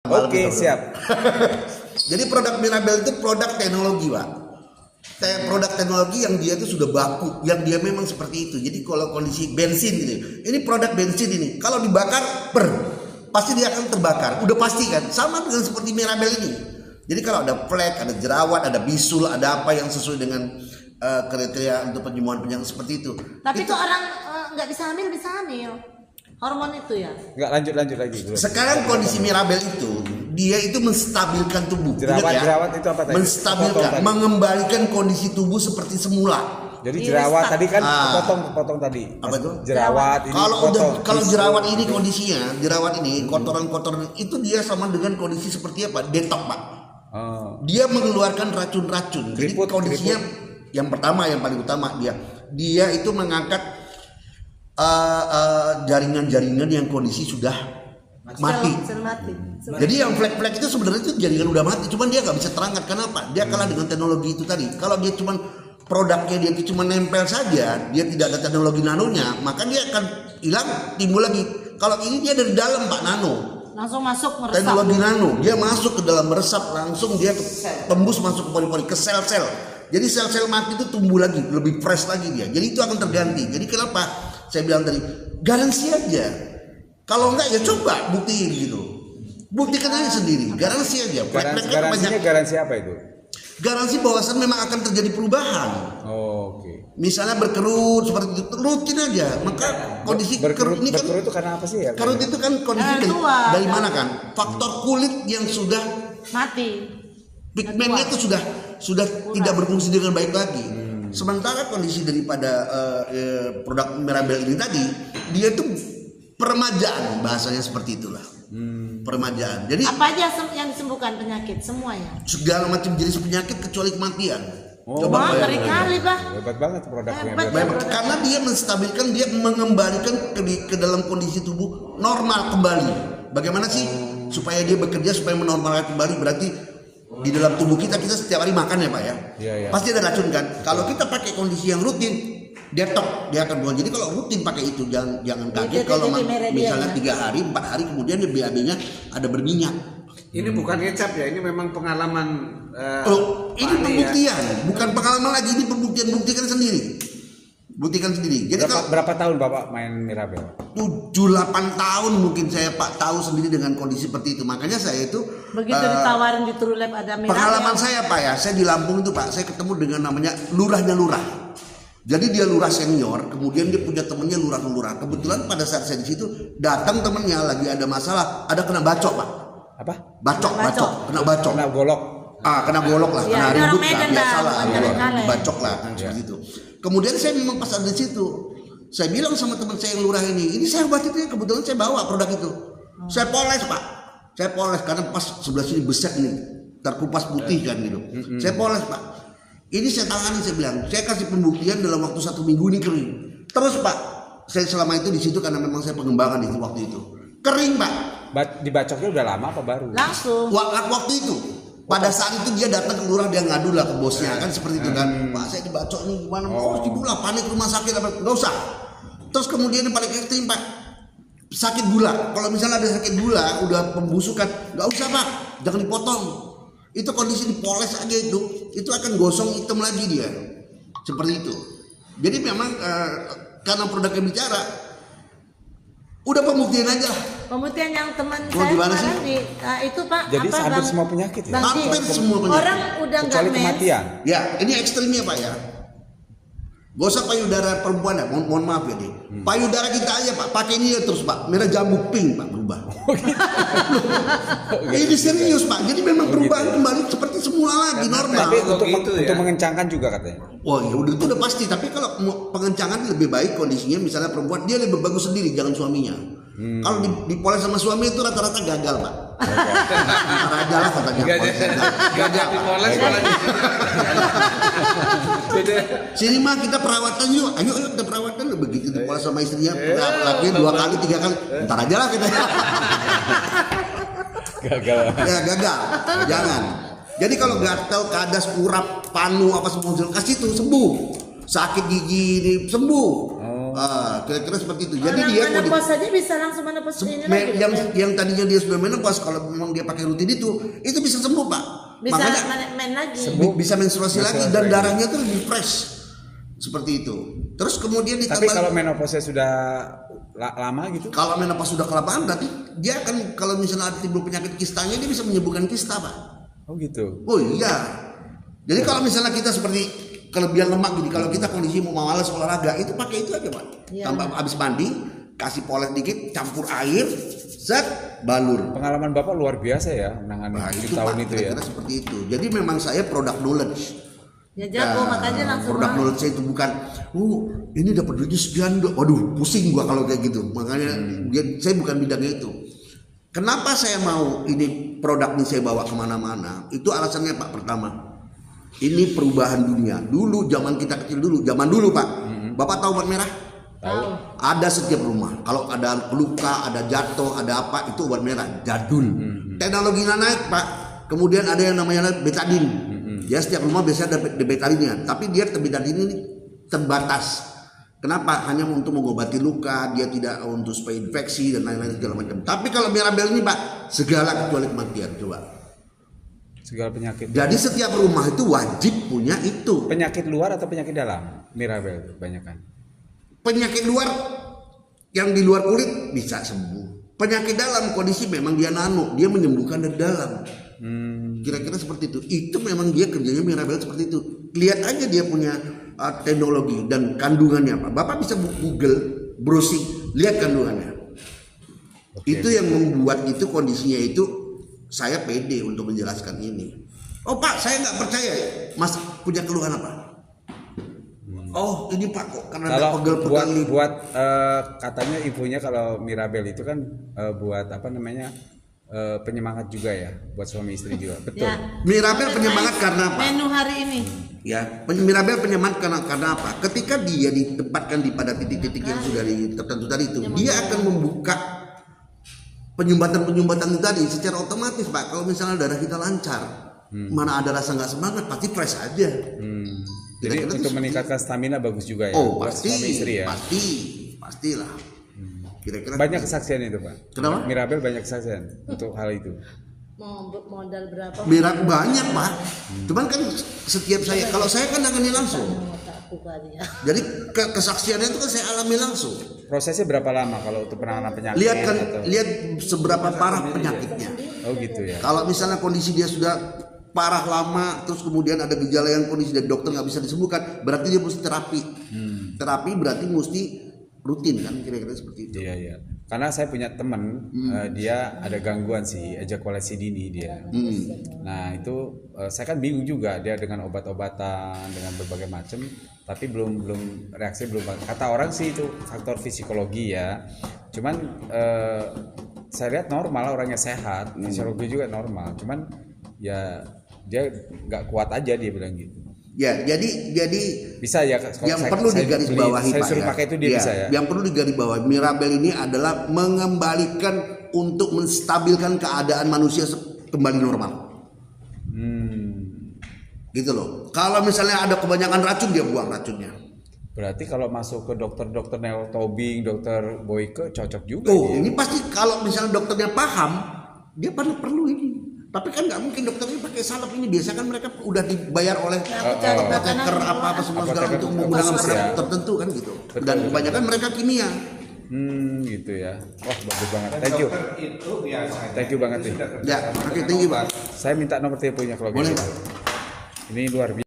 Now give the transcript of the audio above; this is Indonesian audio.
Oke, siap. Jadi produk Mirabel itu produk teknologi, Pak. Produk teknologi yang dia itu sudah baku, yang dia memang seperti itu. Jadi kalau kondisi bensin ini produk bensin ini, kalau dibakar pasti dia akan terbakar. Udah pasti kan? Sama dengan seperti Mirabel ini. Jadi kalau ada flek, ada jerawat, ada bisul, ada apa yang sesuai dengan kriteria untuk penyembuhan penyakit seperti itu. Tapi kok orang nggak bisa hamil. Hormon itu ya? Enggak, lanjut lagi. Sekarang kondisi Mirabel itu dia itu menstabilkan tubuh. Jerawat itu apa tadi? Menstabilkan, mengembalikan kondisi tubuh seperti semula. Jadi jerawat tadi kan potong tadi. Apa itu? Jerawat ini. Kalau jerawat ini kondisinya, jerawat ini kotoran-kotoran itu dia sama dengan kondisi seperti apa? Detox, Pak. Dia mengeluarkan racun-racun. Jadi kondisinya yang pertama, yang paling utama dia itu mengangkat jaringan-jaringan yang kondisi sudah mati. Jadi yang flek-flek itu sebenarnya itu jaringan udah mati, cuman dia nggak bisa terangkat. Kenapa? Dia kalah dengan teknologi itu tadi. Kalau dia cuman produknya dia cuma nempel saja, dia tidak ada teknologi nanonya, maka dia akan hilang, timbul lagi. Kalau ini dia dari dalam, Pak, nano. Langsung masuk meresap. Teknologi nano, dia masuk ke dalam meresap, langsung dia tembus masuk ke pori-pori, ke sel-sel. Jadi sel-sel mati itu tumbuh lagi, lebih fresh lagi dia. Jadi itu akan terganti. Jadi kenapa? Saya bilang tadi, garansi aja. Kalau enggak ya coba buktiin gitu. Buktikan aja sendiri, garansi aja. Garansinya garansi apa itu? Garansi bahwasan memang akan terjadi perubahan. Oke. Misalnya berkerut seperti itu, rutin aja. Maka kondisi kerut ini kan, berkerut itu karena apa sih ya? Kerut itu kan kondisi dari mana kan? Faktor kulit yang sudah mati. Pigmennya itu sudah tidak berfungsi dengan baik lagi. Sementara kondisi daripada produk Mirabel ini tadi, dia itu peremajaan, bahasanya seperti itulah. Peremajaan. Jadi apa aja yang disembuhkan penyakit semuanya? Segala macam jenis penyakit kecuali kematian. Coba ngeri kali, Pak. Hebat banget produknya. Karena dia menstabilkan, dia mengembalikan ke dalam kondisi tubuh normal kembali. Bagaimana sih supaya dia bekerja supaya menormalkan kembali? Berarti di dalam tubuh kita setiap hari makan ya, Pak ya. Iya. Pasti ada racun kan. Kalau kita pakai kondisi yang rutin, detox, dia akan buang. Jadi kalau rutin pakai itu jangan kaget kalau misalnya 3 hari, 4 hari kemudian dia BAB-nya ada berminyak. Ini bukan ngecap ya, ini memang pengalaman. Ini pembuktian, bukan pengalaman lagi, ini buktikan sendiri. Buktikan sendiri. Jadi berapa tahun Bapak main Mirabel? 7-8 tahun mungkin saya, Pak, tahu sendiri dengan kondisi seperti itu. Makanya saya itu begitu ditawarin di Trulab ada Mirabel. Pengalaman saya, Pak ya, saya di Lampung itu, Pak, saya ketemu dengan namanya lurahnya lurah. Jadi dia lurah senior, kemudian dia punya temennya lurah-lurah. Kebetulan pada saat saya di situ datang temennya lagi ada masalah, ada kena bacok, Pak. Apa? Bacok, kena bacok. Kena golok. Kena golok lah, kena ribut lah, biasalah, bacok lah, seperti itu. Kemudian saya memang pas ada di situ, saya bilang sama teman saya yang lurah ini saya obat itu ya, kebetulan saya bawa produk itu. Saya poles, Pak. Saya poles karena pas sebelah sini besar ini, terkupas putih kan gitu. Saya poles, Pak. Ini saya tangani, saya bilang, saya kasih pembuktian dalam waktu 1 minggu ini kering. Terus, Pak, saya selama itu di situ karena memang saya pengembangan di waktu itu. Kering, Pak. Dibacoknya udah lama apa baru? Langsung. Waktu itu. Pada saat itu dia datang ke lurah, dia ngadu lah ke bosnya kan seperti itu kan. Pak, saya dibacok nih gimana? Timbul lah panik rumah sakit apa? Enggak usah. Terus kemudian yang paling ekstrim, Pak, sakit gula. Kalau misalnya ada sakit gula, udah pembusukan, enggak usah, Pak. Jangan dipotong. Itu kondisi dipoles aja itu akan gosong hitam lagi dia. Seperti itu. Jadi memang karena produknya bicara, udah pembuktian aja. Pembuktian yang teman saya kemarin itu, Pak. Jadi hampir semua penyakit ya? Hampir semua penyakit. Orang udah nggak kematian. Ya, ini ekstrimnya, Pak ya. Gak usah payudara perempuan ya, mohon maaf ya deh. Payudara kita aja, Pak, pakai ini ya terus, Pak. Merah jambu pink, Pak, berubah. Ini serius, Pak. Jadi memang perubahan kembali seperti semula lagi, normal. Tapi untuk mengencangkan juga katanya. Oh ya udah, itu udah pasti. Tapi kalau pengencangan lebih baik kondisinya, misalnya perempuan dia lebih bagus sendiri, jangan suaminya. Kalau dipoles sama suami itu rata-rata gagal, Pak. Raja lah katanya. Gagal dipoles malah. Sini mah kita perawatan yuk. Ayo kita perawatan. Begitu dipoles sama istrinya, laki 2 kali 3 kali. Ntar aja lah kita. Gagal. Ya gagal. Jangan. Jadi kalau gatal, kadas, kurap, panu apa semua kasih itu sembuh. Sakit gigi ini sembuh. Kira-kira seperti itu. Jadi Orang dia menopause saja bisa langsung menopause ini lagi. yang tadinya dia sudah menopause, kalau memang dia pakai rutin itu bisa sembuh, Pak. Bisa Makanya main lagi. bisa menstruasi lagi dan darahnya tuh lebih fresh. Seperti itu. Terus kemudian Tapi ditambah, kalau menopause sudah lama gitu, kalau menopause sudah kelamaan, berarti dia akan, kalau misalnya ada timbul penyakit kistanya, dia bisa menyembuhkan kista, Pak. oh gitu. Oh iya. Jadi kalau misalnya kita seperti kelebihan lemak, jadi kalau kita kondisi mau malas olahraga, itu pakai itu aja, Pak. Iya. Tambah habis mandi, kasih poles dikit, campur air, set, balur. Pengalaman Bapak luar biasa ya menangani Nah, 7 itu tahun Pak, itu ya. kira-kira seperti itu. Jadi memang saya product knowledge. Ya jago, makanya langsung produk knowledge saya itu bukan, ini dapat duitnya sekian, waduh pusing gua kalau kayak gitu. Makanya saya bukan bidangnya itu. Kenapa saya mau ini produk ini saya bawa kemana-mana? Itu alasannya, Pak. Pertama, ini perubahan dunia. Dulu zaman kita kecil dulu, zaman dulu, Pak. Bapak tahu obat merah? Tahu. Ada setiap rumah. Kalau ada luka, ada jatuh, ada apa, itu obat merah. Jadul. Teknologinya naik, Pak. Kemudian ada yang namanya betadine. Ya setiap rumah biasanya ada betadine-nya. Tapi dia betadine ini terbatas. Kenapa? Hanya untuk mengobati luka, dia tidak untuk supaya infeksi dan lain-lain segala macam. Tapi kalau Mirabel ini, Pak, segala kecuali kematian. Coba. Segala penyakit. Jadi setiap rumah itu wajib punya itu. Penyakit luar atau penyakit dalam? Mirabel kebanyakan. Penyakit luar yang di luar kulit bisa sembuh. Penyakit dalam kondisi memang dia nano, dia menyembuhkan dari dalam. Kira-kira seperti itu. Itu memang dia kerjanya Mirabel seperti itu. Lihat aja dia punya teknologi dan kandungannya apa. Bapak bisa Google, browsing, lihat kandungannya. Oke. Itu yang membuat itu kondisinya itu saya pede untuk menjelaskan ini. Oh Pak, saya nggak percaya. Mas punya keluhan apa? Oh ini Pak kok karena ada Kalau pegel-pegel. buat katanya infonya kalau Mirabel itu kan buat apa namanya penyemangat juga ya, buat suami istri juga. Betul. Ya. Mirabel penyemangat karena apa? Menu hari ini. Ya, Mirabel penyemangat karena apa? Ketika dia ditempatkan di pada titik-titik yang sudah tertentu tadi itu, dia akan membuka penyumbatan-penyumbatan itu tadi secara otomatis, Pak. Kalau misalnya darah kita lancar, mana ada rasa nggak semangat, pasti fresh aja. Jadi Kira-kira untuk itu meningkatkan stamina bagus juga ya. Oh buat pasti, suami istri ya. pastilah. Kira-kira Banyak kesaksian itu Pak. Kenapa? Mirabel banyak kesaksian untuk hal itu. Mau modal berapa? banyak Pak. Cuman kan setiap kalau saya kan nangani langsung. Otakku kali ya. Jadi kesaksiannya itu kan saya alami langsung. Prosesnya berapa lama kalau untuk penanganan penyakit? Lihat seberapa parah penyakitnya. Oh gitu ya. Kalau misalnya kondisi dia sudah parah lama, terus kemudian ada gejala yang kondisi dari dokter nggak bisa disembuhkan, berarti dia mesti terapi. Terapi berarti mesti rutin kan, kira-kira seperti itu. Iya iya. Karena saya punya teman, dia ada gangguan sih ejakulasi dini dia. Nah itu saya kan bingung juga dia dengan obat-obatan dengan berbagai macam, tapi belum reaksi belum. Kata orang sih itu faktor psikologi ya. Cuman saya lihat normal, orangnya sehat, fisiologi juga normal. Cuman ya dia nggak kuat aja, dia bilang gitu. Ya, jadi Bisa ya. yang perlu digarisbawahi saya Pak suruh ya. pakai itu dia bisa ya. Yang perlu digarisbawahi, Mirabel ini adalah mengembalikan untuk menstabilkan keadaan manusia kembali normal. Gitu loh. Kalau misalnya ada kebanyakan racun, dia buang racunnya. Berarti kalau masuk ke dokter Nel Tobing, dokter Boyke cocok juga. Oh, dia. ini pasti kalau misalnya dokternya paham, dia perlu ini. Tapi kan nggak mungkin dokternya pakai salep ini. Biasanya kan mereka udah dibayar oleh apoteker apa semua segala untuk menggunakan produk tertentu kan gitu. Betul, Dan betul. kebanyakan mereka kimia. Gitu ya. Wah bagus banget. Thank you. Itu biasanya. Thank you banget nih. Ya, oke, tinggi Pak. Saya minta nomor teleponnya kalau Boleh, gitu. Pak. Ini luar biasa.